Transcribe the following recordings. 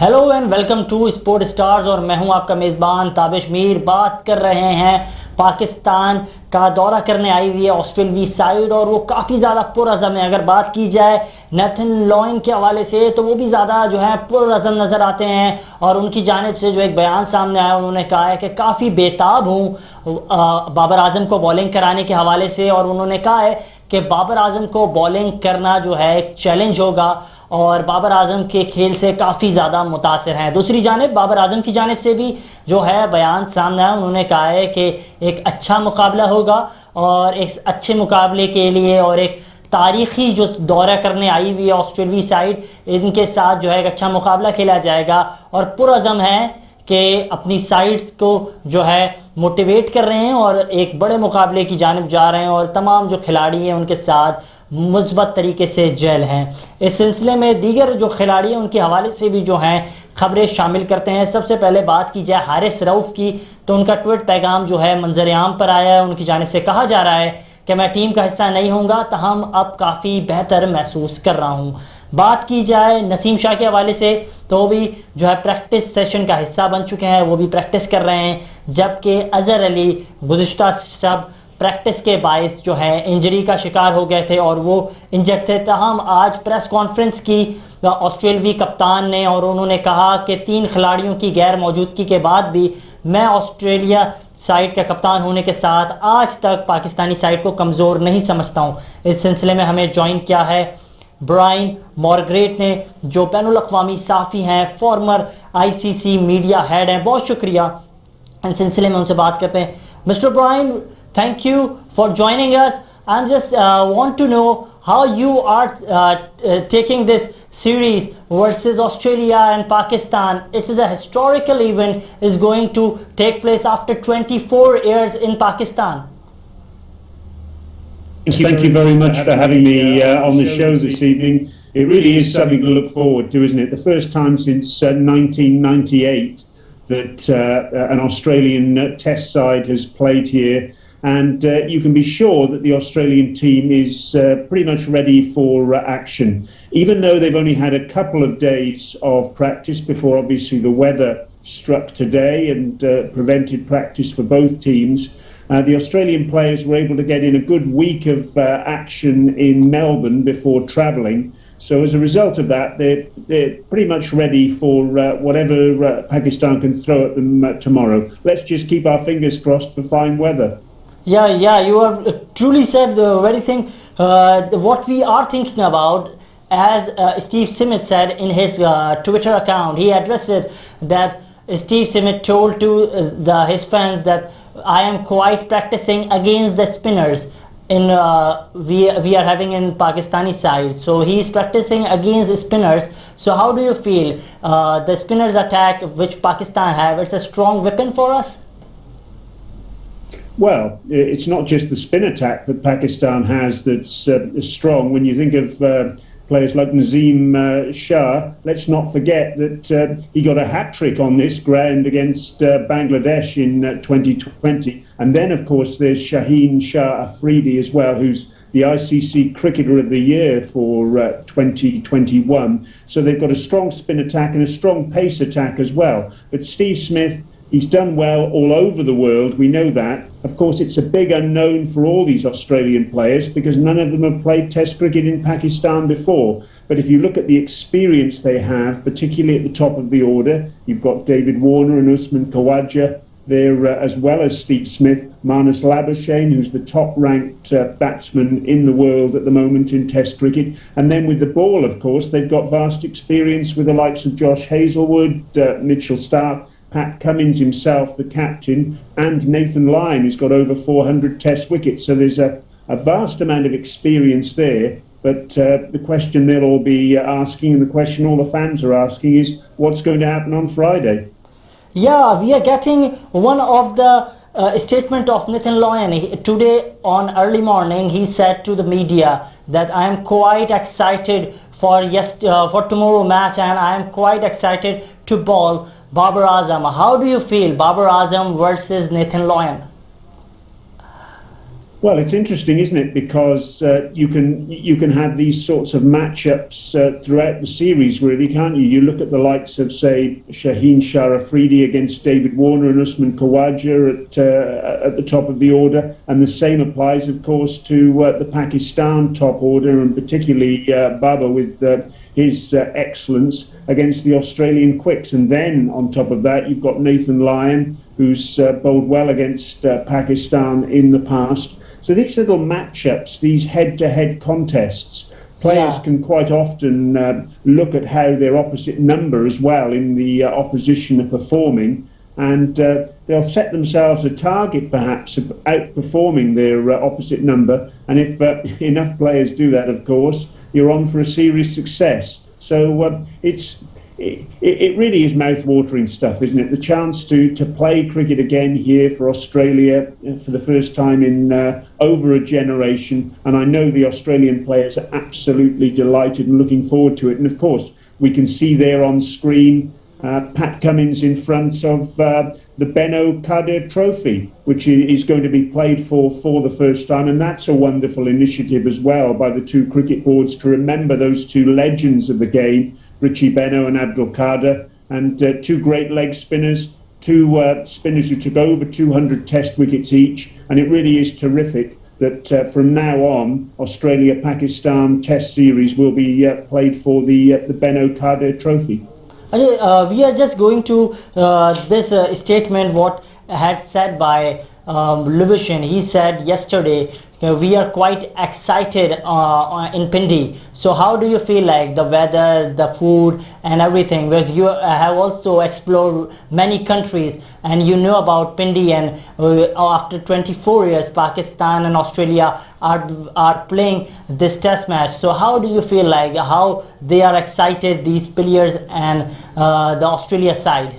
Hello and welcome to sport stars और मैं हूं आपका मेज़बान ताबिश मीर। बात कर रहे हैं पाकिस्तान का दौरा करने आई हुई है ऑस्ट्रेलियाई साइड और वो काफ़ी ज़्यादा पुरअज़म है। अगर बात की जाए नेथन लॉयन के हवाले से तो वो भी ज़्यादा जो है पुरअज़म नज़र आते हैं और उनकी जानिब से जो एक बयान सामने आया, उन्होंने कहा है कि काफ़ी बेताब हूँ बाबर आजम को बॉलिंग कराने के हवाले से, और उन्होंने कहा है कि बाबर आजम को बॉलिंग करना जो है एक चैलेंज होगा और बाबर आजम के खेल से काफ़ी ज़्यादा मुतासिर हैं। दूसरी जानिब बाबर आजम की जानिब से भी जो है बयान सामने आया, उन्होंने कहा है कि एक अच्छा मुकाबला होगा और एक अच्छे मुकाबले के लिए और एक तारीखी जो दौरा करने आई हुई है ऑस्ट्रेलियाई साइड, इनके साथ जो है एक अच्छा मुकाबला खेला जाएगा और पुरअज़म है कि अपनी साइड को जो है मोटिवेट कर रहे हैं और एक बड़े मुकाबले की जानिब जा रहे हैं और तमाम जो खिलाड़ी हैं उनके साथ मुस्बत तरीके से जेल हैं। इस सिलसिले में दीगर जो खिलाड़ी हैं उनके हवाले से भी जो हैं खबरें शामिल करते हैं। सबसे पहले बात की जाए हारिस रऊफ़ की, तो उनका ट्वीट पैगाम जो है मंजर आम पर आया है। उनकी जानिब से कहा जा रहा है कि मैं टीम का हिस्सा नहीं होऊंगा, तहम अब काफ़ी बेहतर महसूस कर रहा हूँ। बात की जाए नसीम शाह के हवाले से तो वो भी जो है प्रैक्टिस सेशन का हिस्सा बन चुके हैं, वो भी प्रैक्टिस कर रहे हैं, जबकि अज़हर अली गुज़िश्ता शब प्रैक्टिस के बायस जो है इंजरी का शिकार हो गए थे और वो इंजर्ड थे। तहम आज प्रेस कॉन्फ्रेंस की ऑस्ट्रेलियाई कप्तान ने और उन्होंने कहा कि 3 खिलाड़ियों की गैर मौजूदगी के बाद भी मैं ऑस्ट्रेलिया साइड का कप्तान होने के साथ आज तक पाकिस्तानी साइड को कमज़ोर नहीं समझता हूँ। इस सिलसिले में हमें ज्वाइन किया है ब्रायन मॉर्ग्रेट ने, जो बैनुल अक़वामी साफ़ी हैं, फॉर्मर ICC मीडिया हेड हैं। बहुत शुक्रिया। इस सिलसिले में उनसे बात करते हैं। Mister Brian, thank you for joining us. I'm just want to know how you are taking this series versus Australia and Pakistan. It is a historical event, is going to take place after 24 years in Pakistan. Thank you very much for having me on the show this evening. It really is something to look forward to, isn't it? The first time since 1998 that an Australian test side has played here. And you can be sure that the Australian team is pretty much ready for action. Even though they've only had a couple of days of practice before obviously the weather struck today and prevented practice for both teams, the Australian players were able to get in a good week of action in Melbourne before travelling. So as a result of that, they're pretty much ready for whatever Pakistan can throw at them tomorrow. Let's just keep our fingers crossed for fine weather. Yeah, you have truly said the very thing. What we are thinking about, as Steve Smith said in his Twitter account, he addressed it that Steve Smith told to his fans that I am quite practicing against the spinners in we are having in Pakistani side. So he is practicing against spinners. So how do you feel the spinners attack which Pakistan have? It's a strong weapon for us. Well, it's not just the spin attack that Pakistan has that's strong. When you think of players like Nazeem Shah, let's not forget that he got a hat-trick on this ground against Bangladesh in 2020. And then, of course, there's Shaheen Shah Afridi as well, who's the ICC Cricketer of the Year for 2021. So they've got a strong spin attack and a strong pace attack as well. But Steve Smith, he's done well all over the world, we know that. Of course, it's a big unknown for all these Australian players because none of them have played Test cricket in Pakistan before. But if you look at the experience they have, particularly at the top of the order, you've got David Warner and Usman Khawaja there, as well as Steve Smith, Marnus Labuschagne, who's the top-ranked batsman in the world at the moment in Test cricket. And then with the ball, of course, they've got vast experience with the likes of Josh Hazlewood, Mitchell Starc, Pat Cummins himself, the captain, and Nathan Lyon, who's got over 400 Test wickets. So there's a vast amount of experience there. But the question they'll all be asking, and the question all the fans are asking, is what's going to happen on Friday? Yeah, we are getting one of the statement of Nathan Lyon. Today on early morning, he said to the media that I am quite excited for tomorrow match and I am quite excited to bowl Babar Azam. How do you feel Babar Azam versus Nathan Lyon? Well, it's interesting, isn't it? Because you can have these sorts of matchups throughout the series, really, can't you? You look at the likes of, say, Shaheen Shah Afridi against David Warner and Usman Khawaja at the top of the order, and the same applies, of course, to the Pakistan top order, and particularly Baba with his excellence against the Australian quicks. And then on top of that, you've got Nathan Lyon, who's bowled well against Pakistan in the past. So these little matchups, these head-to-head contests, players can quite often look at how their opposite number as well in the opposition are performing, and they'll set themselves a target perhaps of outperforming their opposite number, and if enough players do that, of course, you're on for a series success. So it really is mouth-watering stuff, isn't it? The chance to play cricket again here for Australia for the first time in over a generation, and I know the Australian players are absolutely delighted and looking forward to it. And of course, we can see there on screen Pat Cummins in front of the Benno Kadir Trophy, which is going to be played for the first time, and that's a wonderful initiative as well by the two cricket boards to remember those two legends of the game, Richie Benno and Abdul Kader, and two great leg spinners, two spinners who took over 200 test wickets each, and it really is terrific that from now on, Australia-Pakistan test series will be played for the Benno Kadir Trophy. We are just going to this statement what had said by Lubishin. He said yesterday, we are quite excited in Pindi. So how do you feel like the weather, the food and everything? Because you have also explored many countries and you know about Pindi, and after 24 years Pakistan and Australia are playing this test match. So how do you feel like how they are excited, these players and the Australia side?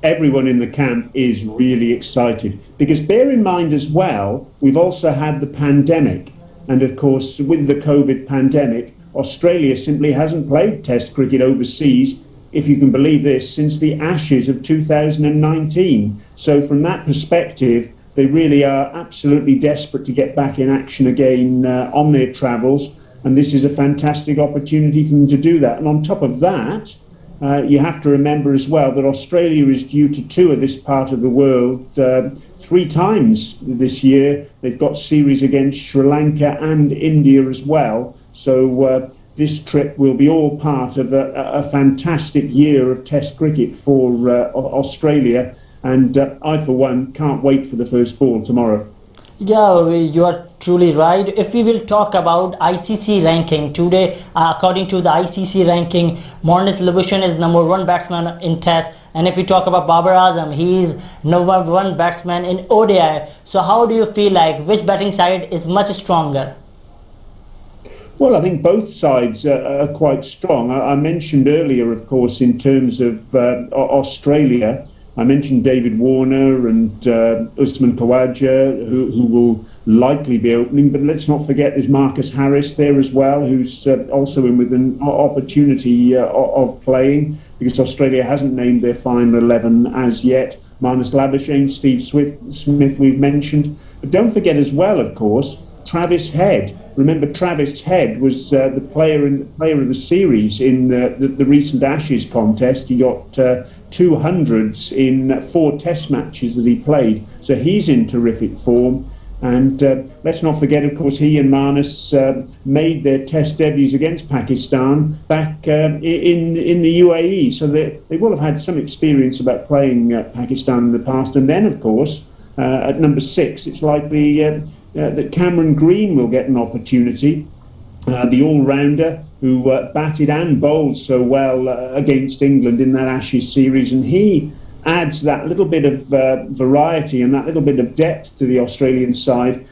Everyone in the camp is really excited, because bear in mind as well, we've also had the pandemic, and of course with the COVID pandemic, Australia simply hasn't played test cricket overseas, if you can believe this, since the Ashes of 2019. So from that perspective, they really are absolutely desperate to get back in action again on their travels, and this is a fantastic opportunity for them to do that. And on top of that, you have to remember as well that Australia is due to tour this part of the world 3 times this year. They've got series against Sri Lanka and India as well. So this trip will be all part of a fantastic year of Test cricket for Australia. And I, for one, can't wait for the first ball tomorrow. Yeah, you are truly right. If we will talk about ICC ranking today, according to the ICC ranking, Marnus Labuschagne is #1 batsman in Test, and if we talk about Babar Azam, he is #1 batsman in ODI. So how do you feel like which batting side is much stronger? Well, I think both sides are quite strong. I mentioned earlier, of course, in terms of Australia, I mentioned David Warner and Usman Khawaja, who will likely be opening. But let's not forget there's Marcus Harris there as well, who's also in with an opportunity of playing, because Australia hasn't named their final 11 as yet. Marnus Labuschagne, Steve Smith we've mentioned. But don't forget as well, of course, Travis Head. Remember, Travis Head was the player of the series in the recent Ashes contest. He got 200s in 4 test matches that he played. So he's in terrific form. And let's not forget, of course, he and Marnus made their test debuts against Pakistan back in the UAE. So they will have had some experience about playing Pakistan in the past. And then, of course, at number 6, it's likely that Cameron Green will get an opportunity, the all-rounder who batted and bowled so well against England in that Ashes series, and he adds that little bit of variety and that little bit of depth to the Australian side.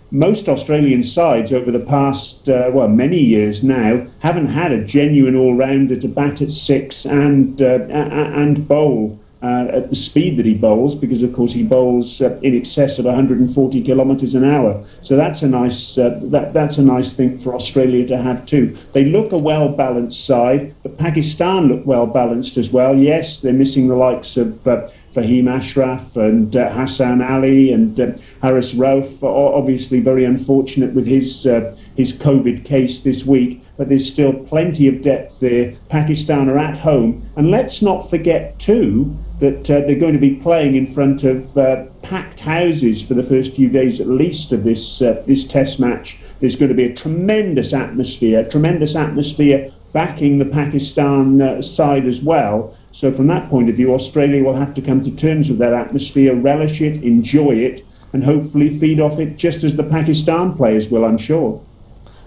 Most Australian sides over the past, many years now, haven't had a genuine all-rounder to bat at 6 and bowl at the speed that he bowls, because of course he bowls in excess of 140 kilometres an hour. So that's a nice that's a nice thing for Australia to have too. They look a well-balanced side, but Pakistan look well-balanced as well. Yes, they're missing the likes of Fahim Ashraf and Hassan Ali and Haris Rauf. Obviously very unfortunate with his COVID case this week, but there's still plenty of depth there. Pakistan are at home, and let's not forget too that they're going to be playing in front of packed houses for the first few days at least of this test match. There's going to be a tremendous atmosphere backing the Pakistan side as well. So from that point of view, Australia will have to come to terms with that atmosphere, relish it, enjoy it, and hopefully feed off it just as the Pakistan players will, I'm sure.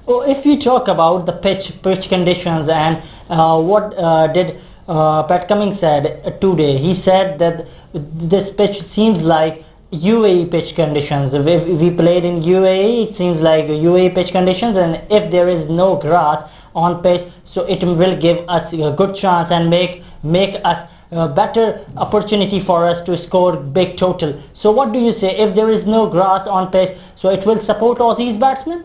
Well, if we talk about the pitch conditions and what did Pat Cummins said today, he said that this pitch seems like UAE pitch conditions. If we played in UAE, it seems like UAE pitch conditions, and if there is no grass on pitch, so it will give us a good chance and make us a better opportunity for us to score big total. So what do you say, if there is no grass on pitch, so it will support Aussies batsmen?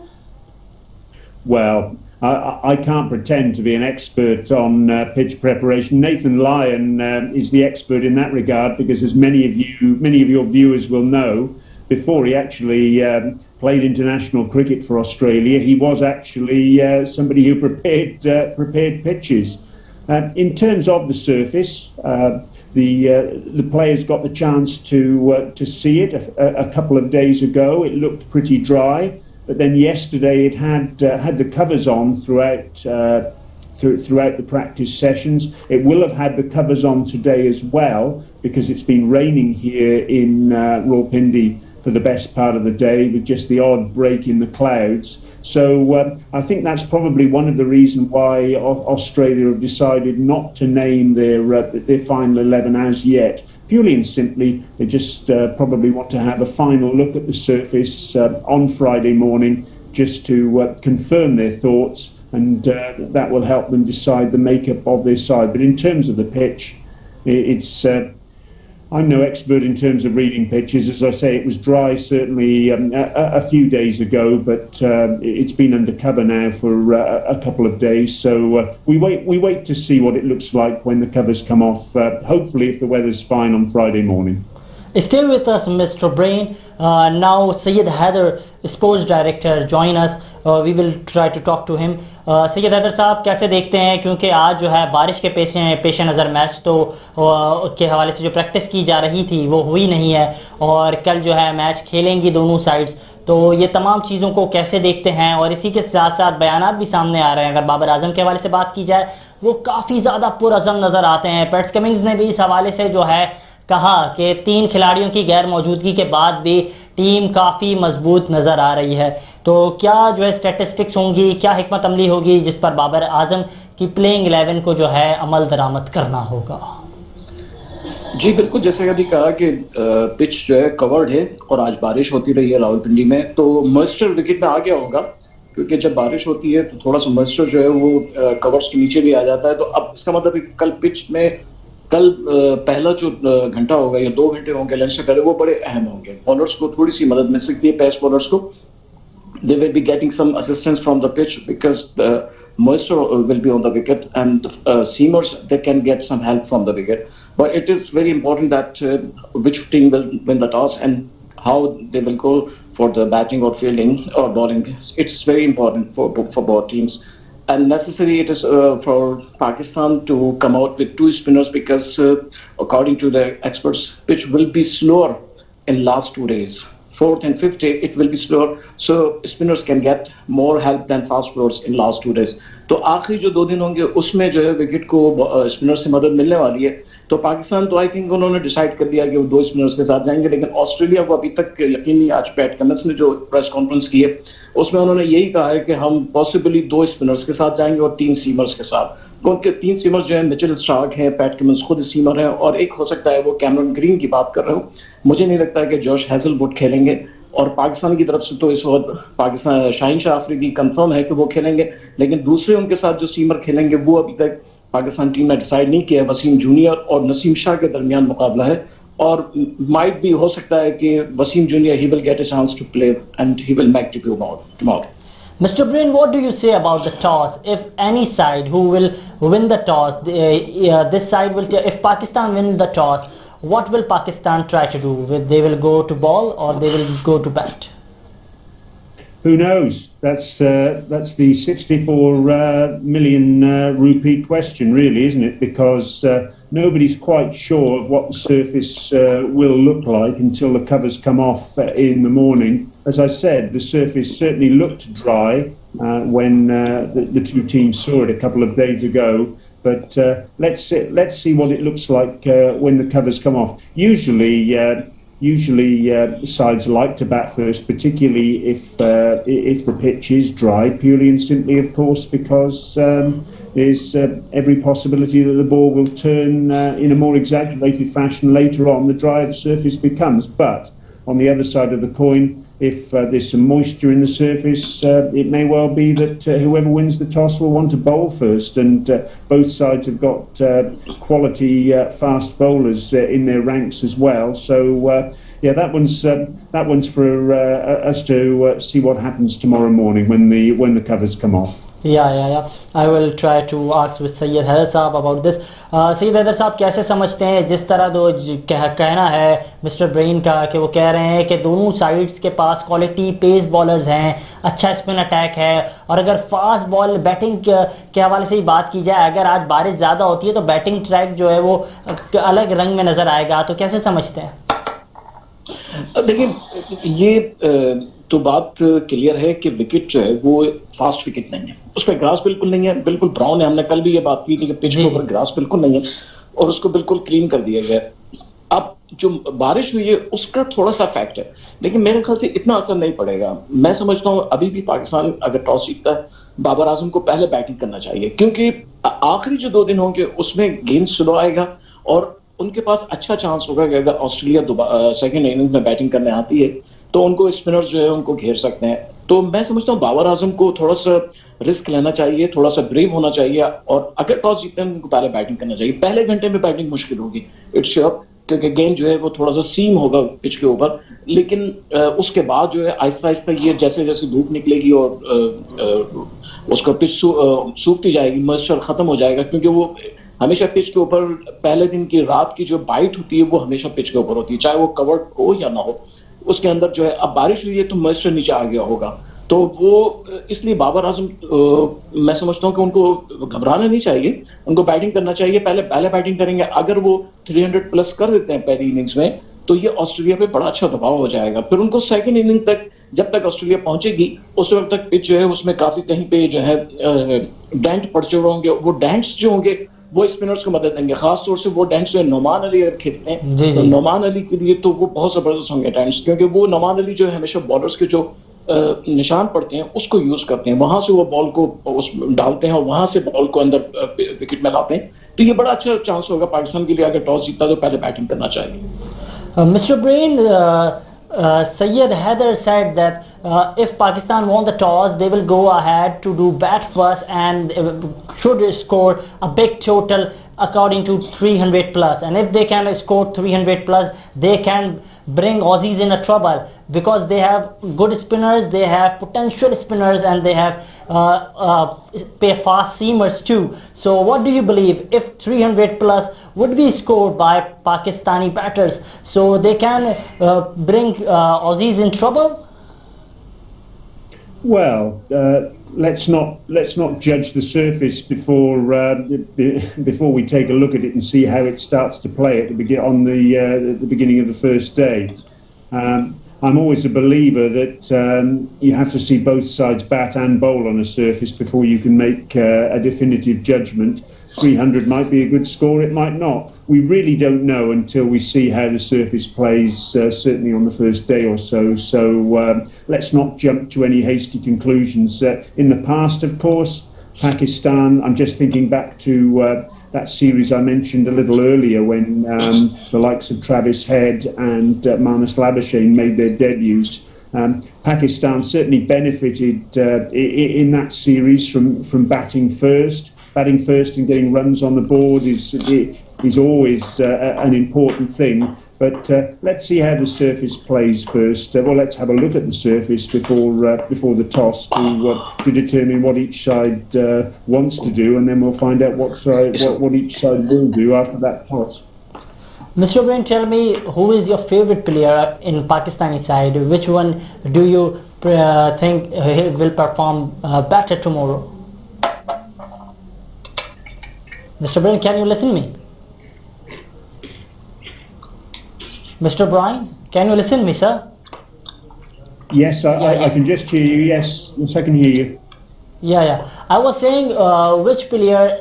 Well, I can't pretend to be an expert on pitch preparation. Nathan Lyon is the expert in that regard, because as many of your viewers will know, before he actually played international cricket for Australia, he was actually somebody who prepared pitches. In terms of the surface, the players got the chance to see it a couple of days ago. It looked pretty dry. But then yesterday it had the covers on throughout the practice sessions. It will have had the covers on today as well, because it's been raining here in Rawalpindi for the best part of the day, with just the odd break in the clouds. So I think that's probably one of the reasons why Australia have decided not to name their final 11 as yet. Purely and simply, they just probably want to have a final look at the surface on Friday morning, just to confirm their thoughts, and that will help them decide the makeup of their side. But in terms of the pitch, I'm no expert in terms of reading pitches. As I say, it was dry certainly a few days ago, but it's been under cover now for a couple of days. So we wait to see what it looks like when the covers come off. Hopefully, if the weather's fine on Friday morning. Stay with us, Mr. Brain. Now, Syed Haider, sports director, join us. We will try to talk to him. Syed Haider Sahab, कैसे देखते हैं, क्योंकि आज जो है बारिश के पेश नज़र मैच तो के हवाले से जो प्रैक्टिस की जा रही थी वो हुई नहीं है, और कल जो है मैच खेलेंगी दोनों साइड्स, तो ये तमाम चीज़ों को कैसे देखते हैं? और इसी के साथ साथ बयानात भी सामने आ रहे हैं। अगर बाबर आजम के हवाले से बात की जाए, वो काफ़ी ज़्यादा पुरअज़म नज़र आते हैं। पैट कमिंस ने भी इस हवाले से जो है कहा कि 3 खिलाड़ियों की गैर मौजूदगी के बाद भी टीम काफ़ी मजबूत नज़र आ रही है। तो क्या जो है स्टैटिस्टिक्स होंगी, क्या हिकमत अमली होगी जिस पर बाबर आजम की प्लेइंग 11 को जो है अमल दरामद करना होगा? जी बिल्कुल, जैसे अभी कहा कि पिच जो है कवर्ड है और आज बारिश होती रही है रावलपिंडी में, तो मॉइस्चर विकेट में आ गया होगा, क्योंकि जब बारिश होती है तो थोड़ा सा मॉइस्चर जो है वो कवर्स के नीचे भी आ जाता है। तो अब इसका मतलब कल पिच में पहला जो घंटा होगा या 2 घंटे होंगे लंच से पहले, वो बड़े अहम होंगे। बॉलर्स को थोड़ी सी मदद मिल सकती है, पेस बॉलर्स को। They will be getting some assistance from the pitch because moisture will be on the wicket, and seamers, they can get some help from the wicket. But it is very important that which team will win the toss and how they will go for the batting or fielding or bowling. It's very important for both teams. And necessary it is for Pakistan to come out with 2 spinners, because according to the experts, pitch will be slower in last 2 days. 4th and 5th day it will be slower, so spinners can get more help than fast bowlers in last 2 days. तो आखिरी जो 2 दिन होंगे उसमें जो है wicket को spinner से मदद मिलने वाली है। तो पाकिस्तान तो आई थिंक उन्होंने डिसाइड कर लिया कि वो 2 स्पिनर्स के साथ जाएंगे, लेकिन ऑस्ट्रेलिया को अभी तक यकीन नहीं। आज पैट कमिंस ने जो प्रेस कॉन्फ्रेंस की है उसमें उन्होंने यही कहा है कि हम पॉसिबली 2 स्पिनर्स के साथ जाएंगे और 3 सीमर्स के साथ, क्योंकि 3 सीमर्स जो है मिचेल स्टार्क हैं, पैट कमिंस खुद सीमर हैं, और एक हो सकता है वो कैमरन ग्रीन की बात कर रहे हो। मुझे नहीं लगता है कि जॉश हैजलवुड खेलेंगे, और पाकिस्तान की तरफ से तो इस वक्त पाकिस्तान शाहीन शाह अफरीदी कंफर्म है कि वो खेलेंगे, लेकिन दूसरे उनके साथ जो सीमर खेलेंगे वो अभी तक पाकिस्तान टीम ने डिसाइड नहीं किया है। वसीम जूनियर और नसीम शाह के दरमियान मुकाबला है, और माइट भी हो सकता है कि Waseem junior he will get a chance to play and he will make debut tomorrow. Mr. Brain, what do you say about the toss? If any side who will win the toss, this side will. If Pakistan win the toss, what will Pakistan try to do? They will go to ball or they will go to bat? Who knows? That's the 64 million rupee question, really, isn't it? Because nobody's quite sure of what the surface will look like until the covers come off in the morning. As I said, the surface certainly looked dry when the two teams saw it a couple of days ago. But let's see what it looks like when the covers come off. Usually, sides like to bat first, particularly if the pitch is dry, purely and simply, of course, because there's every possibility that the ball will turn in a more exaggerated fashion later on, the drier the surface becomes. But on the other side of the coin, if there's some moisture in the surface, it may well be that whoever wins the toss will want to bowl first, and both sides have got quality fast bowlers in their ranks as well. So yeah, that one's for us to see what happens tomorrow morning when the covers come off. Yeah. I will try to ask with Sayyid Haider साहब about this. Syed Haider Sahab कैसे समझते हैं जिस तरह कहना है mister brain का कि वो कह रहे हैं कि दोनों साइड्स के पास क्वालिटी पेस बॉलर्स हैं, अच्छा स्पिन अटैक है, और अगर फास्ट बॉल बैटिंग के हवाले से ही बात की जाए, अगर आज बारिश ज़्यादा होती है तो बैटिंग ट्रैक जो है वो अलग रंग में नज़र आएगा, तो कैसे समझते हैं? देखिए, ये तो बात क्लियर है कि विकेट जो है वो फास्ट विकेट नहीं है, उस पर ग्रास बिल्कुल नहीं है, बिल्कुल ब्राउन है। हमने कल भी ये बात की थी कि पिच के ऊपर ग्रास बिल्कुल नहीं है और उसको बिल्कुल क्लीन कर दिया गया। अब जो बारिश हुई है उसका थोड़ा सा फैक्ट है, लेकिन मेरे ख्याल से इतना असर नहीं पड़ेगा। मैं समझता हूँ अभी भी पाकिस्तान अगर टॉस जीतता है, बाबर आजम को पहले बैटिंग करना चाहिए, क्योंकि आखिरी जो 2 दिन होंगे उसमें गेंद स्लो आएगा और उनके पास अच्छा चांस होगा कि अगर ऑस्ट्रेलिया सेकंड इनिंग में बैटिंग करने आती है तो उनको स्पिनर्स जो है उनको घेर सकते हैं। तो मैं समझता हूँ बाबर आजम को थोड़ा सा रिस्क लेना चाहिए, थोड़ा सा ब्रेव होना चाहिए, और अगर टॉस जीतते हैं उनको पहले बैटिंग करना चाहिए। पहले घंटे में बैटिंग मुश्किल होगी, इट्स श्योर, क्योंकि गेंद जो है वो थोड़ा सा सीम होगा पिच के ऊपर, लेकिन उसके बाद जो है आहिस्ता आहिस्ता ये जैसे जैसे धूप निकलेगी और उसका पिच सूखती जाएगी, मॉइस्चर खत्म हो जाएगा, क्योंकि वो हमेशा पिच के ऊपर पहले दिन की रात की जो बाइट होती है वो हमेशा पिच के ऊपर होती है, चाहे वो कवर्ड हो या ना हो। उसके अंदर जो है अब बारिश हुई है तो मॉइस्चर नीचे आ गया होगा, तो वो इसलिए बाबर आजम मैं समझता हूँ कि उनको घबराना नहीं चाहिए, उनको बैटिंग करना चाहिए। पहले बैटिंग करेंगे, अगर वो 300 प्लस कर देते हैं पहली इनिंग्स में तो ये ऑस्ट्रेलिया पे बड़ा अच्छा दबाव हो जाएगा। फिर उनको सेकंड इनिंग तक, जब तक ऑस्ट्रेलिया पहुंचेगी उस वक्त तक पिच जो है उसमें काफी कहीं पे जो है डेंट पड़ चुके होंगे। वो डेंट्स जो होंगे वो स्पिनर्स को मदद देंगे, खासतौर से वो डेंट्स जो नोमान अली अगर खेलते हैं तो नोमान अली के लिए तो वो बहुत जबरदस्त होंगे डेंट्स, क्योंकि वो नोमान अली जो है हमेशा बॉलर्स के जो निशान पड़ते हैं उसको यूज करते हैं, वहां से वो बॉल को उस डालते हैं और वहां से बॉल को अंदर विकेट में लाते हैं। तो ये बड़ा अच्छा चांस होगा पाकिस्तान के लिए, अगर टॉस जीता तो पहले बैटिंग करना चाहिए। Mr. Brain, Sayyid Haider said that if Pakistan won the toss, they will go ahead to do bat first and should score a big total according to 300 plus. And if they can score 300 plus, they can bring Aussies in a trouble because they have good spinners, they have potential spinners, and they have fast seamers too. So what do you believe if 300 plus would be scored by Pakistani batters, so they can bring Aussies in trouble? Well, let's not judge the surface before we take a look at it and see how it starts to play at the beginning of the first day. I'm always a believer that you have to see both sides bat and bowl on a surface before you can make a definitive judgment. 300 might be a good score, it might not. We really don't know until we see how the surface plays, certainly on the first day or so. So let's not jump to any hasty conclusions. In the past, of course, Pakistan, I'm just thinking back to that series I mentioned a little earlier when the likes of Tabish Mir and Marnus Labuschagne made their debuts. Pakistan certainly benefited in that series from batting first. Batting first and getting runs on the board is always an important thing. But let's see how the surface plays first. Well, let's have a look at the surface before the toss to determine what each side wants to do, and then we'll find out what each side will do after that toss. Mr. Brain, tell me, who is your favorite player in Pakistani side? Which one do you think he will perform better tomorrow? Mr. Brain, can you listen me? Mr. Brian, can you listen me, sir? Yes, I can just hear you. Yes, I can hear you. Yeah. I was saying, which player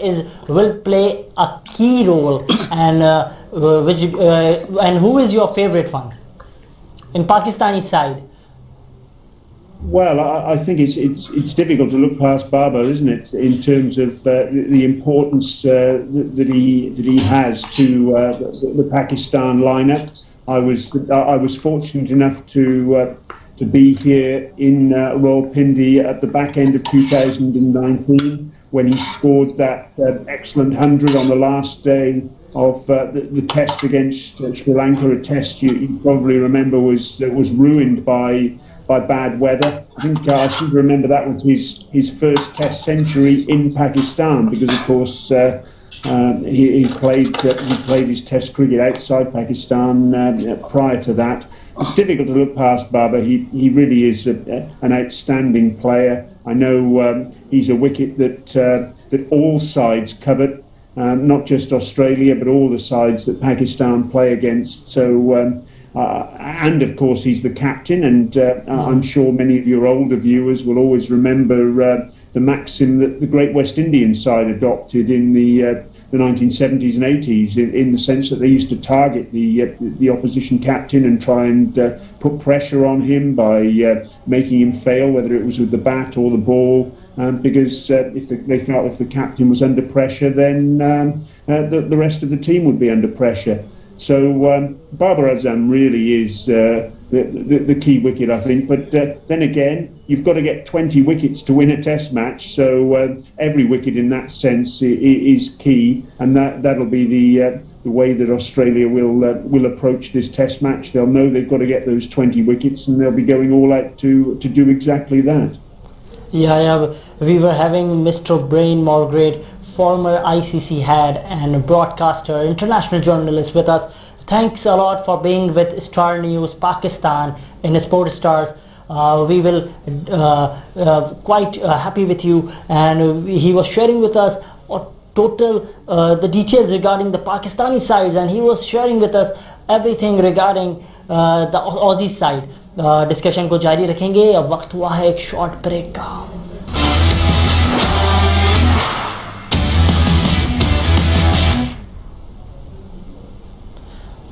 will play a key role, and and who is your favorite one in Pakistani side? Well, I think it's difficult to look past Babar, isn't it, in terms of the importance that he has to the Pakistan lineup. I was fortunate enough to be here in Rawalpindi at the back end of 2019 when he scored that excellent 100 on the last day of the test against Sri Lanka, a test you probably remember was ruined by bad weather. I seem to remember that was his first test century in Pakistan, because of course he played his test cricket outside Pakistan prior to that. It's difficult to look past Babar. He really is an outstanding player. I know he's a wicket that all sides covet, not just Australia, but all the sides that Pakistan play against. So, and of course he's the captain, and I'm sure many of your older viewers will always remember the maxim that the great West Indian side adopted in the 1970s and 80s, in the sense that they used to target the opposition captain and try and put pressure on him by making him fail, whether it was with the bat or the ball, because they felt if the captain was under pressure, then the rest of the team would be under pressure. So Babar Azam really is the key wicket, I think. But then again, you've got to get 20 wickets to win a test match. So every wicket in that sense is key, and that'll be the way that Australia will approach this test match. They'll know they've got to get those 20 wickets, and they'll be going all out to do exactly that. Yeah. We were having Mr. Brain Morgrave, former ICC head and broadcaster, international journalist, with us. Thanks a lot for being with Star News Pakistan in Sport Stars. We will quite happy with you, and he was sharing with us total the details regarding the Pakistani sides, and he was sharing with us everything regarding the Aussie side. Discussion को जारी रखेंगे. अब वक्त हुआ है एक short break का.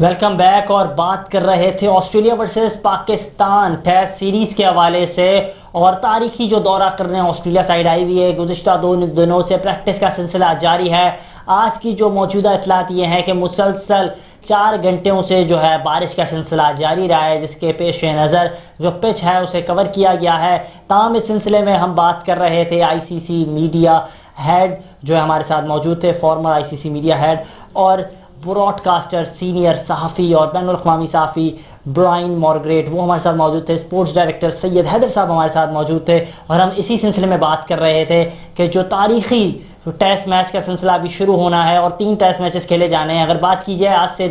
Welcome back. और बात कर रहे थे Australia versus Pakistan test series के हवाले से, और तारीखी जो दौरा करने ऑस्ट्रेलिया साइड आई हुई है. गुज़िश्ता 2 दिनों से प्रैक्टिस का सिलसिला जारी है. आज की जो मौजूदा इतलात ये है कि मुसलसल 4 घंटों से जो है बारिश का सिलसिला जारी रहा है, जिसके पेश नज़र जो पिच है उसे कवर किया गया है. ताहम इस सिलसिले में हम बात कर रहे थे आईसीसी मीडिया हेड जो है हमारे साथ मौजूद थे, फॉर्मर आईसीसी मीडिया हेड और ब्रॉडकास्टर सीनियर सहाफ़ी और बैनुल-अक़वामी सहाफ़ी ब्राइन मॉर्ग्रेट, वो हमारे साथ मौजूद थे. स्पोर्ट्स डायरेक्टर सैयद हैदर साहब हमारे साथ मौजूद थे, और हम इसी सिलसिले में बात कर रहे थे कि जो तारीख़ी टेस्ट मैच का सिलसिला अभी शुरू होना है और 3 टेस्ट मैचेस खेले जाने हैं. अगर बात की जाए आज से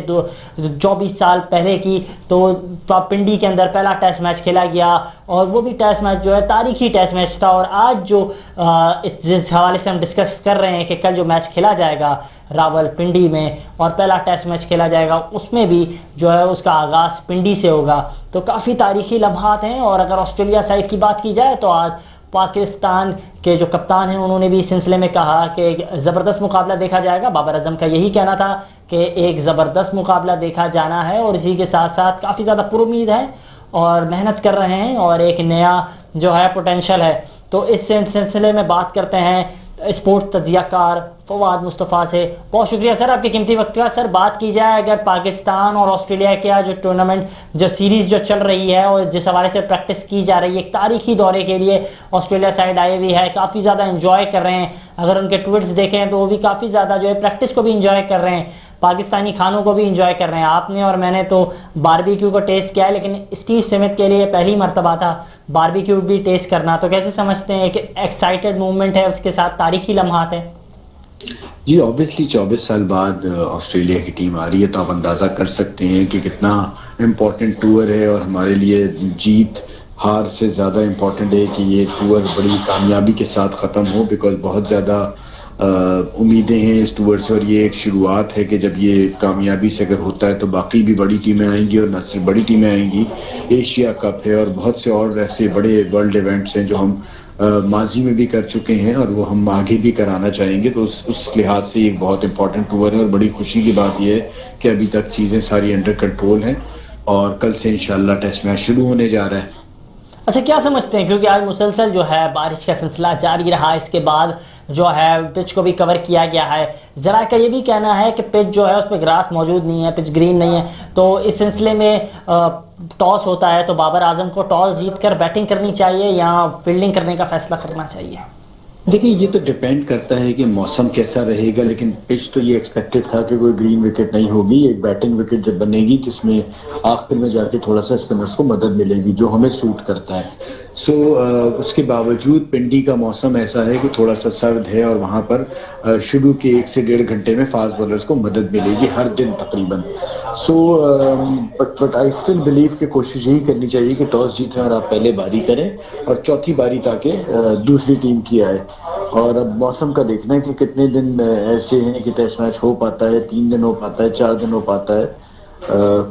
24 साल पहले की, तो पिंडी के अंदर पहला टेस्ट मैच खेला गया, और वो भी टेस्ट मैच जो है तारीखी टेस्ट मैच था. और आज जो जिस हवाले से हम डिस्कस कर रहे हैं कि कल जो मैच खेला जाएगा रावलपिंडी में और पहला टेस्ट मैच खेला जाएगा, उसमें भी जो है उसका आगाज़ पिंडी से होगा. तो काफ़ी तारीखी लम्हात हैं. और अगर ऑस्ट्रेलिया साइड की बात की जाए तो आज पाकिस्तान के जो कप्तान हैं उन्होंने भी इस सिलसिले में कहा कि एक ज़बरदस्त मुकाबला देखा जाएगा. बाबर आजम का यही कहना था कि एक ज़बरदस्त मुकाबला देखा जाना है, और इसी के साथ साथ काफ़ी ज़्यादा पुरुमीद है और मेहनत कर रहे हैं और एक नया जो है पोटेंशल है. तो इस सिलसिले में बात करते हैं स्पोर्ट्स तज्ज़ियाकार फवाद मुस्तफ़ा से. बहुत शुक्रिया सर आपके कीमती वक्त का. सर, बात की जाए अगर पाकिस्तान और ऑस्ट्रेलिया का जो टूर्नामेंट जो सीरीज़ जो चल रही है और जिस हवाले से प्रैक्टिस की जा रही है, एक तारीखी दौरे के लिए ऑस्ट्रेलिया साइड आई हुई है, काफ़ी ज़्यादा इंजॉय कर रहे हैं. अगर उनके ट्वीट्स देखें तो वो भी काफ़ी ज़्यादा जो है प्रैक्टिस को भी इंजॉय कर रहे हैं, पाकिस्तानी खानों को भी इंजॉय कर रहे हैं. आपने और मैंने तो बारबेक्यू को टेस्ट किया है, लेकिन स्टीव स्मिथ के लिए पहली मर्तबा था बारबेक्यू भी टेस्ट करना. तो कैसे समझते हैं कि एक्साइटेड मूवमेंट है, उसके साथ तारीखी लम्हात है? जी ऑब्वियसली 24 साल बाद ऑस्ट्रेलिया की टीम आ रही है, तो आप अंदाज़ा कर सकते हैं कि कितना इम्पोर्टेंट टूर है। और हमारे लिए जीत हार से ज़्यादा इम्पोर्टेंट है कि ये टूर बड़ी कामयाबी के साथ ख़त्म हो, बिकॉज बहुत ज़्यादा उम्मीदें हैं इस टूर से। और ये एक शुरुआत है कि जब ये कामयाबी से अगर होता है तो बाकी भी बड़ी टीमें आएंगी, और न सिर्फ बड़ी टीमें आएंगी, एशिया कप है और बहुत से और ऐसे बड़े वर्ल्ड इवेंट्स हैं जो हम माजी में भी कर चुके हैं और वो हम आगे भी कराना चाहेंगे। तो उस लिहाज से एक बहुत इंपॉर्टेंट टूर है, और बड़ी खुशी की बात यह है कि अभी तक चीज़ें सारी अंडर कंट्रोल हैं और कल से इंशाल्लाह टेस्ट मैच शुरू होने जा रहा है। अच्छा, क्या समझते हैं, क्योंकि आज मुसलसल जो है बारिश का सिलसिला जारी रहा, इसके बाद जो है पिच को भी कवर किया गया है, जरा का ये भी कहना है कि पिच जो है उस पर ग्रास मौजूद नहीं है, पिच ग्रीन नहीं है, तो इस सिलसिले में टॉस होता है तो बाबर आजम को टॉस जीतकर बैटिंग करनी चाहिए या फील्डिंग करने का फैसला करना चाहिए? देखिए ये तो डिपेंड करता है कि मौसम कैसा रहेगा, लेकिन पिच तो ये एक्सपेक्टेड था कि कोई ग्रीन विकेट नहीं होगी। एक बैटिंग विकेट जब बनेगी जिसमें आखिर में जाके थोड़ा सा स्पिनर्स को मदद मिलेगी जो हमें सूट करता है। उसके बावजूद पिंडी का मौसम ऐसा है कि थोड़ा सा सर्द है, और वहाँ पर शुरू के 1 से 1.5 घंटे में फास्ट बॉलर्स को मदद मिलेगी हर दिन तकरीबन। बट आई स्टिल बिलीव कि कोशिश यही करनी चाहिए कि टॉस जीतें और आप पहले बारी करें और चौथी बारी ताकि दूसरी टीम की आए। और अब मौसम का देखना है कि कितने दिन ऐसे हैं कि टेस्ट मैच हो पाता है, 3 दिन हो पाता है, 4 दिन हो पाता है।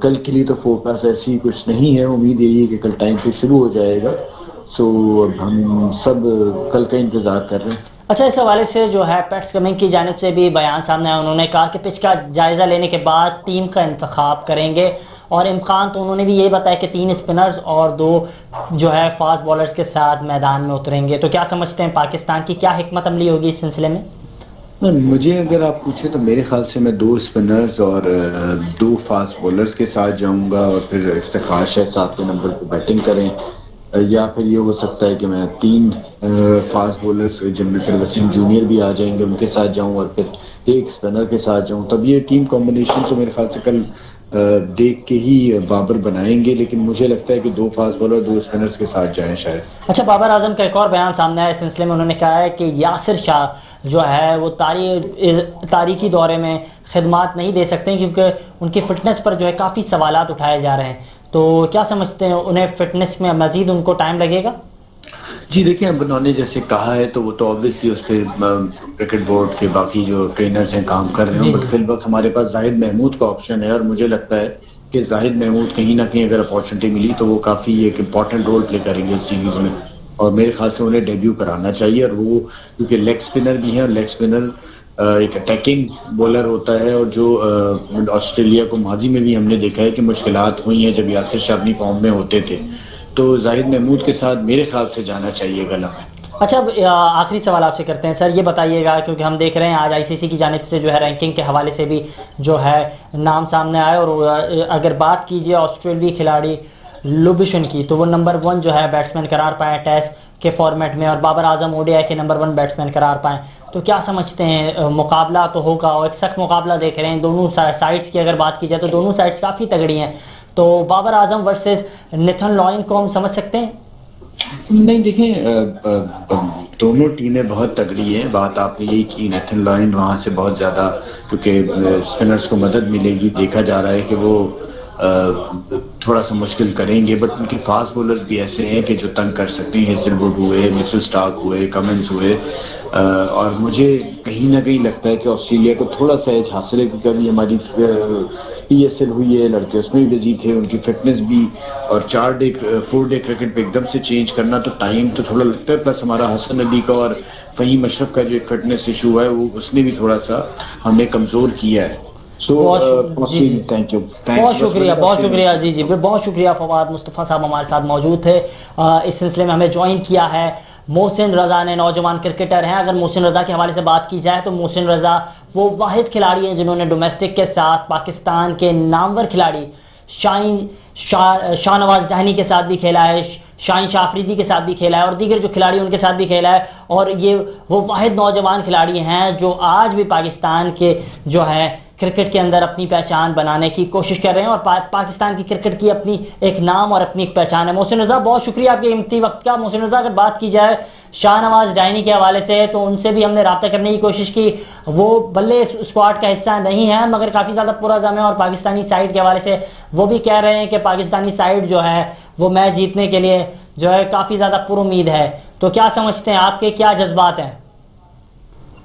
कल के लिए तो फोकस ऐसी कुछ नहीं है, उम्मीद यही है कि कल टाइम पे शुरू हो जाएगा। अब हम सब कल का इंतजार कर रहे हैं। अच्छा, इस हवाले से जो है पैट्स कमिंस की जानिब से भी बयान सामने आया, उन्होंने कहा कि पिच का जायज़ा लेने के बाद टीम का इंतखाब करेंगे, और इम्कान तो उन्होंने भी यही बताया कि 3 स्पिनर्स और 2 जो है फास्ट बॉलर्स के साथ मैदान में उतरेंगे। तो क्या समझते हैं पाकिस्तान की क्या हिकमत अमली होगी इस सिलसिले में? मुझे अगर आप पूछे तो मेरे ख्याल से मैं 2 स्पिनर्स और 2 फास्ट बॉलर्स के साथ जाऊंगा, और फिर इफ्तिखार है 7वें नंबर पर बैटिंग करें, या फिर ये हो सकता है कि मैं 3 फास्ट बॉलर्स जिनमें फिर वसीम जूनियर भी आ जाएंगे उनके साथ जाऊं, और फिर 1 स्पिनर के साथ जाऊं। तब ये टीम कॉम्बिनेशन तो मेरे ख्याल से कल देख के ही बाबर बनाएंगे, लेकिन मुझे लगता है कि 2 फास्ट बॉलर 2 स्पिनर्स के साथ जाएं शायद। अच्छा, बाबर आजम का एक और बयान सामने आया इस सिलसिले में, उन्होंने कहा है कि यासिर शाह जो है वो तारीखी दौरे में खिदमात नहीं दे सकते क्योंकि उनकी फ़िटनेस पर जो है काफ़ी सवालात उठाए जा रहे हैं। तो क्या समझते हैं, उन्हें फ़िटनेस में मज़ीद उनको टाइम लगेगा? जी देखिए, अब उन्होंने जैसे कहा है तो वो तो ऑब्वियसली उस पर क्रिकेट बोर्ड के बाकी जो ट्रेनर्स हैं काम कर रहे हैं, बट फिल वक्त हमारे पास जाहिद महमूद का ऑप्शन है, और मुझे लगता है कि जाहिद महमूद कहीं ना कहीं अगर अपॉर्चुनिटी मिली तो वो काफ़ी एक इम्पॉर्टेंट रोल प्ले करेंगे इस सीरीज में, और मेरे ख्याल से उन्हें डेब्यू कराना चाहिए। और वो क्योंकि लेग स्पिनर भी हैं, और लेग स्पिनर एक अटैकिंग बॉलर होता है, और जो ऑस्ट्रेलिया को माजी में भी हमने देखा है कि मुश्किलात हुई हैं जब यासिर शाह अपनी फॉर्म में होते थे। तो जाहिद महमूद के साथ मेरे ख्याल से जाना चाहिए गला में। अच्छा, अब आखिरी सवाल आपसे करते हैं सर, ये बताइएगा क्योंकि हम देख रहे हैं आज आईसीसी की जानिब से जो है रैंकिंग के हवाले से भी जो है नाम सामने आए, और अगर बात कीजिए ऑस्ट्रेलियाई खिलाड़ी लुबिशन की तो वो नंबर 1 जो है बैट्समैन करार पाए टेस्ट के फॉर्मेट में, और बाबर आजम ओडीआई के नंबर 1 बैट्समैन करार पाए। तो क्या समझते हैं, मुकाबला तो होगा और एक सख्त मुकाबला देख रहे हैं दोनों साइड्स की, अगर बात की जाए तो दोनों साइड्स काफ़ी तगड़ी हैं, तो Babar Azam versus Nathan lion को हम समझ सकते हैं? नहीं देखें, दोनों टीमें बहुत तगड़ी हैं। बात आपने यही की, नेथन लॉयन वहाँ से बहुत ज़्यादा क्योंकि स्पिनर्स को मदद मिलेगी, देखा जा रहा है कि वो थोड़ा सा मुश्किल करेंगे, बट उनके फास्ट बॉलर्स भी ऐसे हैं कि जो तंग कर सकते हैं। हेजलवुड हुए, मिचेल स्टार्क हुए, कमिंस हुए, और मुझे कहीं ना कहीं लगता है कि ऑस्ट्रेलिया को थोड़ा सा एज हासिल है, क्योंकि अभी हमारी PSL हुई है, लड़के उसमें भी बिजी थे, उनकी फिटनेस भी, और 4 डे क्रिकेट पे एकदम से चेंज करना तो टाइम तो थोड़ा लगता है। प्लस हमारा हसन अली का और फ़हीम अशरफ का जो एक फिटनेस इशू है वो उसने भी थोड़ा सा हमें कमज़ोर किया है। थैंक यू, बहुत शुक्रिया जी जी, बहुत शुक्रिया। फवाद मुस्तफ़ा साहब हमारे साथ मौजूद थे, इस सिलसिले में हमें ज्वाइन किया है मोहसिन रज़ा ने, नौजवान क्रिकेटर हैं। अगर मोहसिन रज़ा के हवाले से बात की जाए तो मोहसिन रज़ा वो वाहिद खिलाड़ी हैं जिन्होंने डोमेस्टिक के साथ पाकिस्तान के नामवर खिलाड़ी शाहनवाज डहनी के साथ भी खेला है, शाहीन शाह अफरीदी के साथ भी खेला है, और दीगर जो खिलाड़ी उनके साथ भी खेला है, और ये वो वाहिद नौजवान खिलाड़ी हैं जो आज भी पाकिस्तान के जो है क्रिकेट के अंदर अपनी पहचान बनाने की कोशिश कर रहे हैं और पाकिस्तान की क्रिकेट की अपनी एक नाम और अपनी एक पहचान है। मोहसिन रजा, बहुत शुक्रिया आपके कीमती वक्त का। मोहसिन रजा, अगर बात की जाए शाहनवाज डायनी के हवाले से तो उनसे भी हमने रब्ता करने की कोशिश की। वो बल्ले स्क्वाड का हिस्सा नहीं है मगर काफ़ी ज़्यादा पुरअज़म है और पाकिस्तानी साइड के हवाले से वो भी कह रहे हैं कि पाकिस्तानी साइड जो है वो मैच जीतने के लिए जो है काफ़ी ज़्यादा पुरुमीद है। तो क्या समझते हैं, आपके क्या जज्बात हैं?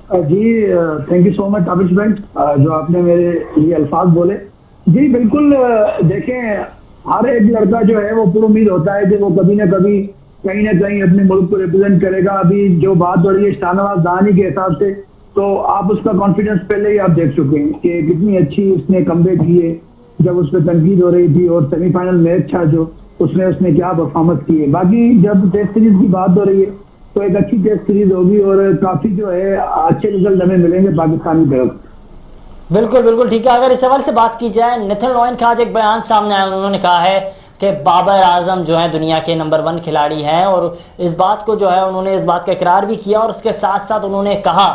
जी thank you so much Tabish भाई, जो आपने मेरे लिए अल्फाज बोले। जी बिल्कुल, देखें हर एक लड़का जो है वो पुरुमीद होता है कि वो कभी ना कहीं अपने मुल्क को रिप्रेजेंट करेगा। अभी जो बात हो रही है शाहनवाज दानी के हिसाब से, तो आप उसका कॉन्फिडेंस पहले ही आप देख चुके हैं कि कितनी अच्छी उसने कमबैक की है जब उस पर तनकीद हो रही थी, और सेमीफाइनल मैच था जो उसने क्या परफॉर्मेंस की है। बाकी जब टेस्ट सीरीज की बात हो रही है तो एक अच्छी टेस्ट सीरीज होगी और काफी जो है अच्छे रिजल्ट हमें मिलेंगे पाकिस्तानी तरफ। बिल्कुल बिल्कुल ठीक है। अगर इस सवाल से बात की जाए, नेथन लॉयन का आज एक बयान सामने आया, उन्होंने कहा है कि बाबर आजम जो है दुनिया के नंबर 1 खिलाड़ी हैं और इस बात को जो है उन्होंने इस बात का इकरार भी किया और उसके साथ साथ उन्होंने कहा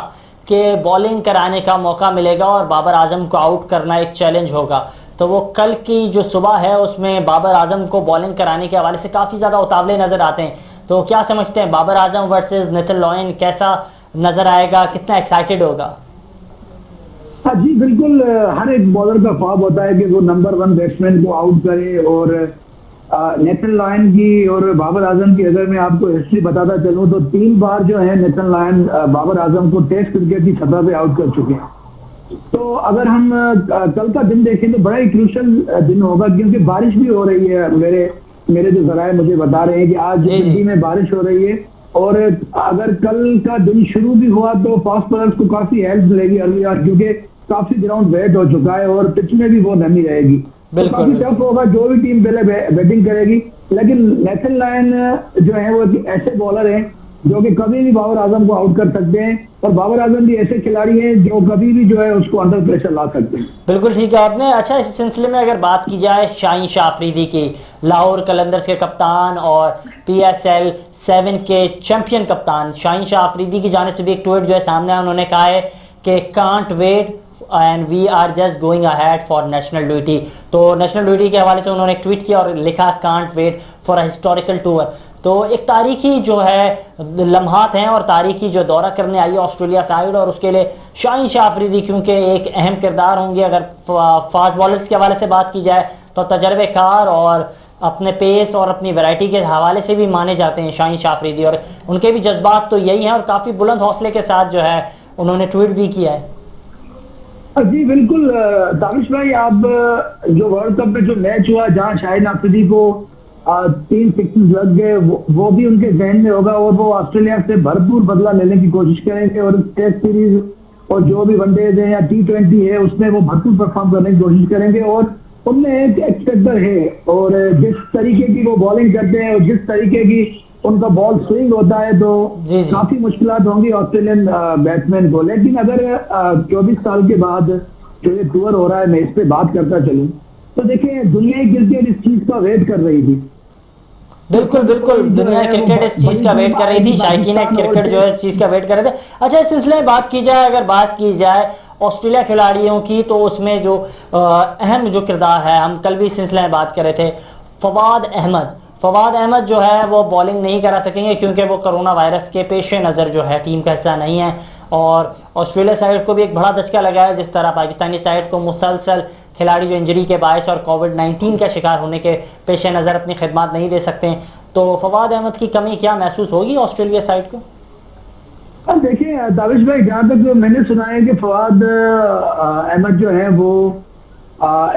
कि बॉलिंग कराने का मौका मिलेगा और बाबर आजम को आउट करना एक चैलेंज होगा। तो वो कल की जो सुबह है उसमें बाबर आजम को बॉलिंग कराने के हवाले से काफ़ी ज़्यादा उतावले नज़र आते हैं। तो क्या समझते हैं, Babar Azam versus Nathan lion कैसा नज़र आएगा, कितना एक्साइटेड होगा? हाँ जी बिल्कुल, हर एक बॉलर का ख्वाब होता है कि वो नंबर 1 बैट्समैन को आउट करे। और नेथन लॉयन की और बाबर आजम की अगर मैं आपको हिस्ट्री बताता चलूं तो 3 बार जो है नेथन लॉयन बाबर आजम को टेस्ट क्रिकेट की सतह पे आउट कर चुके हैं। तो अगर हम कल का दिन देखें तो बड़ा ही क्रूशल दिन होगा, क्योंकि बारिश भी हो रही है। मेरे जो जराए मुझे बता रहे हैं कि आज दिल्ली में बारिश हो रही है और अगर कल का दिन शुरू भी हुआ तो फास्ट बॉलर्स को काफी हेल्प मिलेगी अर्ली आवर, क्योंकि काफी ग्राउंड वेट हो चुका है और पिच में भी वो नमी रहेगी। तो काफी टफ होगा जो भी टीम पहले बैटिंग करेगी। लेकिन नेथन लॉयन जो है वो ऐसे बॉलर हैं जो कि कभी भी बाबर आजम को आउट कर सकते हैं और बाबर आजम भी ऐसे खिलाड़ी हैं जो कभी भी जो है उसको अंडर प्रेशर ला सकते हैं। बिल्कुल ठीक है आपने। अच्छा, इस सिलसिले में अगर बात की जाए शाहीन शाह अफरीदी की, लाहौर कलंदर्स के कप्तान और PSL 7 के चैंपियन कप्तान शाहीन शाह अफरीदी की जानिब से भी एक ट्वीट जो है सामने आया। उन्होंने कहा है कि can't wait and we are just going ahead for national duty. तो नेशनल ड्यूटी के हवाले से उन्होंने एक ट्वीट किया और लिखा can't wait for a historical tour. तो एक तारीखी जो है लम्हात हैं और तारीखी जो दौरा करने आई है ऑस्ट्रेलिया साइड, और उसके लिए शाहीन शाह अफरीदी क्योंकि एक अहम किरदार होंगे। अगर फास्ट बॉलर्स के हवाले से बात की जाए तो तजर्बेकार और अपने पेस और अपनी वैरायटी के हवाले से भी माने जाते हैं शाहीन शाह अफरीदी, और उनके भी जज्बात तो यही हैं और काफ़ी बुलंद हौसले के साथ जो है उन्होंने ट्वीट भी किया है। जी बिल्कुल ताबिश भाई, आप जो वर्ल्ड कप में जो मैच हुआ जहां शाहीन अफरीदी को 3 सिक्सेस लग गए, वो भी उनके जहन में होगा और वो ऑस्ट्रेलिया से भरपूर बदला लेने की कोशिश करेंगे और टेस्ट सीरीज और जो भी वनडेज है या T20 है उसमें वो भरपूर परफॉर्म करने की कोशिश करेंगे। और उनमें एक एक्सपेक्टर है और जिस तरीके की वो बॉलिंग करते हैं और जिस तरीके की उनका बॉल स्विंग होता है तो काफी मुश्किलात होंगी ऑस्ट्रेलियन बैट्समैन को। लेकिन अगर 24 साल के बाद जो ये टूर हो रहा है, मैं इस पे बात करता चलूं तो देखिए दुनिया की क्रिकेट इस चीज का वेट कर रही थी। बिल्कुल बिल्कुल, दुनिया क्रिकेट इस चीज का वेट कर रही थी, शायकीन क्रिकेट जो है इस चीज का वेट कर रहे थे। अच्छा, इस सिलसिले में बात की जाए, अगर बात की जाए ऑस्ट्रेलिया खिलाड़ियों की तो उसमें जो अहम जो किरदार है, हम कल भी इस सिलसिले में बात कर रहे थे, फवाद अहमद जो है वो बॉलिंग नहीं करा सकेंगे क्योंकि वो कोरोना वायरस के पेश नज़र जो है टीम का हिस्सा नहीं है। और ऑस्ट्रेलिया साइड को भी एक बड़ा धचका लगा है, जिस तरह पाकिस्तानी साइड को मुसलसल खिलाड़ी जो इंजरी के बायस और कोविड-19 का शिकार होने के पेश नज़र अपनी खिदमत नहीं दे सकते हैं। तो फवाद अहमद की कमी क्या महसूस होगी ऑस्ट्रेलिया साइड को? देखिए ताबिश भाई, जहाँ तक मैंने सुना है कि फवाद अहमद जो है वो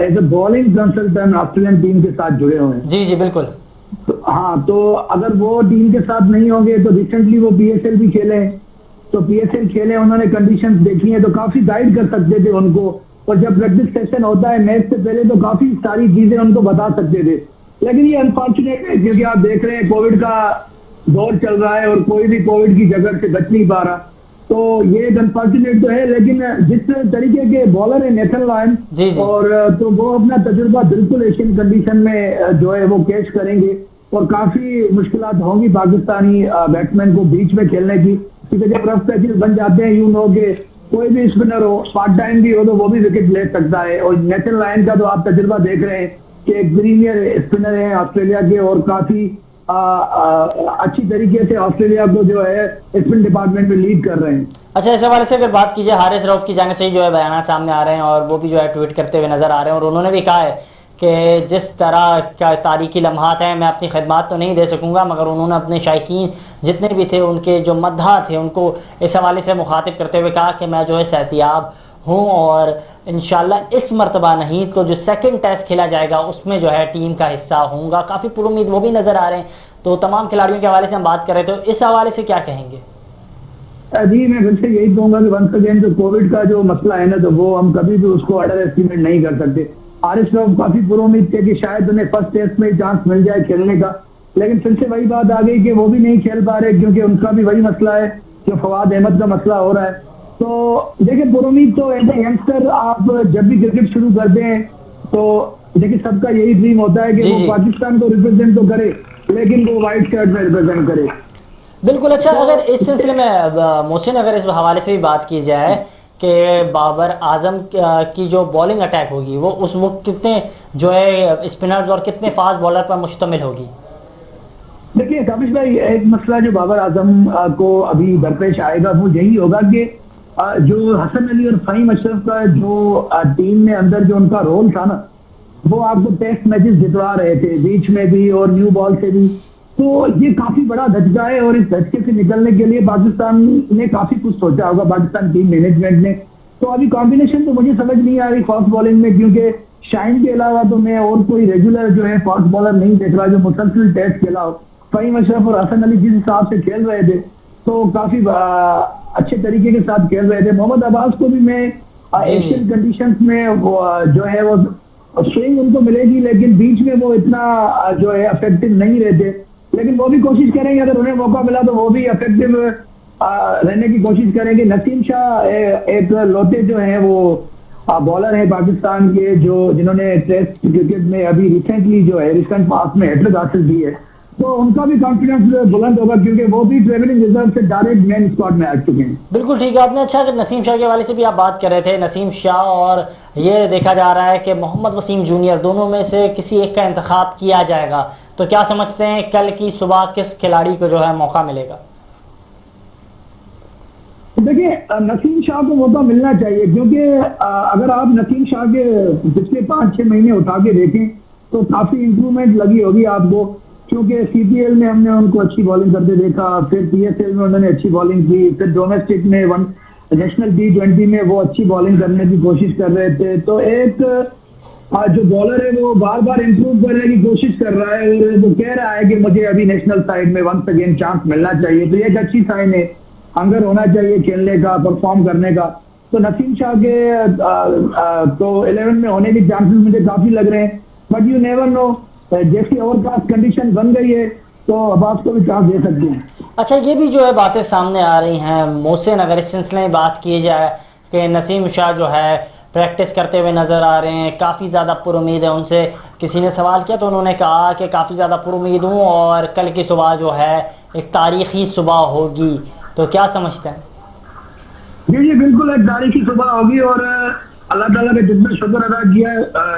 as a bowling consultant Australian team के साथ जुड़े हुए हैं। जी जी बिल्कुल। हाँ, तो अगर वो टीम के साथ नहीं होंगे तो रिसेंटली वो PSL भी खेले, तो PSL खेले, उन्होंने कंडीशंस देखी हैं तो काफी गाइड कर सकते थे उनको। और जब प्रैक्टिस सेशन होता है मैच से पहले तो काफी सारी चीजें उनको बता सकते थे। लेकिन ये अनफॉर्चुनेट है क्योंकि आप देख रहे हैं कोविड का दौर चल रहा है और कोई भी कोविड की जगह से बच नहीं पा रहा, तो ये एक अनफॉर्चुनेट तो है। लेकिन जिस तरीके के बॉलर है नेथन लॉयन, और तो वो अपना तजुर्बा बिल्कुल एशियन कंडीशन में जो है वो कैच करेंगे और काफी मुश्किलात होंगी पाकिस्तानी बैट्समैन को बीच में खेलने की, क्योंकि जब रफ पैचेस बन जाते हैं यूं नो के कोई भी स्पिनर हो, पार्ट टाइम भी हो तो वो भी विकेट ले सकता है। और नेथन लायन का तो आप तजुर्बा देख रहे हैं कि एक प्रीमियर स्पिनर है ऑस्ट्रेलिया के और काफी अच्छी तरीके से ऑस्ट्रेलिया को जो है स्पिन डिपार्टमेंट में लीड कर रहे हैं। अच्छा, इस हवाले से अगर बात कीजिए, हारिस रऊफ की जानिब से ही जो है बयान सामने आ रहे हैं और वो भी जो है ट्वीट करते हुए नजर आ रहे हैं, और उन्होंने भी कहा है कि जिस तरह का तारीखी लम्हात हैं, मैं अपनी खिदमत तो नहीं दे सकूंगा, मगर उन्होंने अपने शायकीन जितने भी थे, उनके जो मद्दाह थे, उनको इस हवाले से मुखातिब करते हुए कहा कि मैं जो है सेहतियाब हूँ और इंशाल्लाह इस मरतबा नहीं तो जो सेकंड टेस्ट खेला जाएगा उसमें जो है टीम का हिस्सा होऊंगा। काफ़ी पुरुमीद वो भी नज़र आ रहे हैं। तो तमाम खिलाड़ियों के हवाले से हम बात कर रहे थे, तो इस हवाले से क्या कहेंगे? जी, मैं फिर से यही कहूंगा कि वंस अगेन जो कोविड का जो मसला है ना, तो वो हम कभी भी उसको अंडर एस्टिमेट नहीं कर सकते। हारिस रऊफ काफी पुरुमीद थे कि शायद उन्हें फर्स्ट टेस्ट में चांस मिल जाए खेलने का, लेकिन फिर से वही बात आ गई कि वो भी नहीं खेल पा रहे क्योंकि उनका भी वही मसला है जो फवाद अहमद का मसला हो रहा है। तो देखिए, पुरुमीद तो एज ए यंगस्टर आप जब भी क्रिकेट शुरू करते हैं तो देखिए सबका यही ड्रीम होता है कि वो पाकिस्तान को रिप्रेजेंट तो करे, लेकिन वो व्हाइट शर्ट में रिप्रेजेंट करे। बिल्कुल। अच्छा, अगर इस सिलसिले में मोहसिन, अगर इस हवाले से भी बात की जाए कि बाबर आजम की जो बॉलिंग अटैक होगी वो उस वक्त कितने जो है स्पिनर्स और कितने फास्ट बॉलर पर मुश्तमिल होगी? देखिए ताबिश भाई, एक मसला जो बाबर आजम को अभी दरपेश आएगा वो यही होगा कि जो हसन अली और फहीम अशरफ का जो टीम में अंदर जो उनका रोल था ना, वो आपको टेस्ट मैचेस जितवा रहे थे बीच में भी और न्यू बॉल से भी। तो ये काफी बड़ा धचका है और इस धचके से निकलने के लिए पाकिस्तान ने काफी कुछ सोचा होगा, पाकिस्तान टीम मैनेजमेंट ने। तो अभी कॉम्बिनेशन तो मुझे समझ नहीं आ रही फास्ट बॉलिंग में, क्योंकि शाइन के अलावा तो मैं और कोई रेगुलर जो है फास्ट बॉलर नहीं देख रहा जो मुसलसल टेस्ट खेला हो। फहीम अशरफ और हसन अली जिस हिसाब से खेल रहे थे तो काफी अच्छे तरीके के साथ खेल रहे थे। मोहम्मद अब्बास को भी मैं एशियन कंडीशंस में वो जो है वो स्विंग उनको मिलेगी, लेकिन बीच में वो इतना जो है इफेक्टिव नहीं रहते, लेकिन वो भी कोशिश करेंगे, अगर उन्हें मौका मिला तो वो भी इफेक्टिव रहने की कोशिश करेंगे। नसीम शाह एक लोटे जो है वो बॉलर है पाकिस्तान के, जो जिन्होंने टेस्ट क्रिकेट में अभी रिसेंटली जो है रिसेंट पास में हैट्रिक हासिल की है, तो उनका भी कॉन्फिडेंस बुलंद होगा क्योंकि वो भी ट्रेवलिंग रिजर्व से डायरेक्ट मेन स्क्वाड में आ चुके हैं। बिल्कुल ठीक है आपने। अच्छा, अगर नसीम शाह के हवाले से भी आप बात कर रहे थे, नसीम शाह और ये देखा जा रहा है कि मोहम्मद वसीम जूनियर, दोनों में से किसी एक का इंतखाब किया जाएगा, तो क्या समझते हैं कल की सुबह किस खिलाड़ी को जो है मौका मिलेगा? देखिए, नसीम शाह को मौका मिलना चाहिए क्योंकि अगर आप नसीम शाह के पिछले 5-6 महीने उठा के देखें तो काफी इंप्रूवमेंट लगी होगी आपको, क्योंकि सीपीएल में हमने उनको अच्छी बॉलिंग करते देखा, फिर पीएसएल में उन्होंने अच्छी बॉलिंग की, फिर डोमेस्टिक में नेशनल T20 में वो अच्छी बॉलिंग करने की कोशिश कर रहे थे। तो एक जो बॉलर है वो बार बार इंप्रूव करने की कोशिश कर रहा है और वो कह रहा है कि मुझे अभी नेशनल साइड में वंस अगेन चांस मिलना चाहिए। तो ये एक अच्छी साइन है, हंगर होना चाहिए खेलने का, परफॉर्म करने का। तो नसीम शाह के तो 11 में होने के चांसेस मुझे काफी लग रहे हैं, बट यू नेवर नो, जैसी ओवरकास्ट कंडीशन बन गई है तो अब्बास को भी चांस दे सकते हैं। अच्छा, ये भी जो है बातें सामने आ रही हैं मोहसिन, अगर इस सिलसिले में बात की जाए कि नसीम शाह जो है प्रैक्टिस करते हुए नज़र आ रहे हैं, काफ़ी ज़्यादा पुरुमीद है। उनसे किसी ने सवाल किया तो उन्होंने कहा कि काफ़ी ज़्यादा पुरुमीद हूँ और कल की सुबह जो है एक तारीखी सुबह होगी, तो क्या समझते हैं? जी बिल्कुल, एक तारीखी सुबह होगी और अल्लाह ताला का जितना शुक्र अदा किया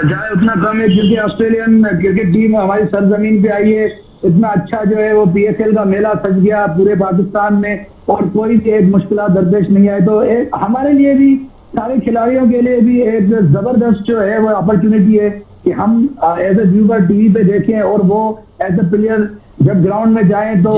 जाए उतना कम है, क्योंकि ऑस्ट्रेलियन क्रिकेट टीम हमारी सरजमीन पे आई है। इतना अच्छा जो है वो पीएसएल का मेला सज गया पूरे पाकिस्तान में और कोई भी एक मुश्किल दरपेश नहीं आए। तो एक हमारे लिए भी, सारे खिलाड़ियों के लिए भी एक जबरदस्त जो है वो अपॉर्चुनिटी है कि हम एज ए व्यूवर टीवी पे देखें और वो एज ए प्लेयर जब ग्राउंड में जाएं तो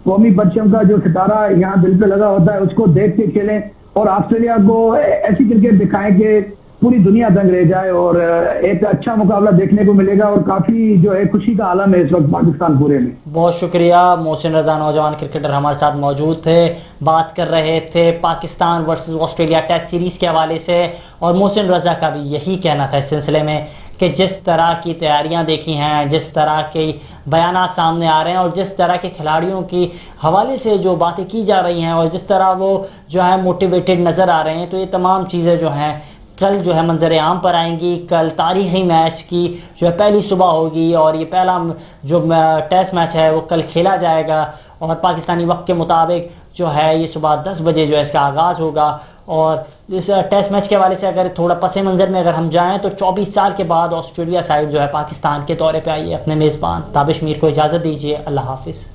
कौमी परचम का जो सितारा यहाँ दिल पे लगा होता है उसको देख के खेलें और ऑस्ट्रेलिया को ऐसी क्रिकेट दिखाएं कि पूरी दुनिया दंग रह जाए और एक अच्छा मुकाबला देखने को मिलेगा और काफी जो है खुशी का आलम है इस वक्त पाकिस्तान पूरे में। बहुत शुक्रिया। मोहसिन रजा नौजवान क्रिकेटर हमारे साथ मौजूद थे, बात कर रहे थे Pakistan versus Australia test series के हवाले से, और मोहसिन रजा का भी यही कहना था इस सिलसिले में कि जिस तरह की तैयारियां देखी हैं, जिस तरह के बयानात सामने आ रहे हैं और जिस तरह के खिलाड़ियों की हवाले से जो बातें की जा रही हैं और जिस तरह वो जो है मोटिवेटेड नज़र आ रहे हैं, तो ये तमाम चीज़ें जो हैं कल जो है मंजर आम पर आएंगी। कल तारीखी मैच की जो है पहली सुबह होगी और ये पहला जो टेस्ट मैच है वो कल खेला जाएगा और पाकिस्तानी वक्त के मुताबिक जो है ये सुबह 10 बजे जो है इसका आगाज़ होगा और इस टेस्ट मैच के हवाले से अगर थोड़ा पसे मंजर में अगर हम जाएं तो 24 साल के बाद ऑस्ट्रेलिया साइड जो है पाकिस्तान के दौरे पे आई है। अपने मेज़बान ताबिश मीर को इजाज़त दीजिए। अल्लाह हाफिज़।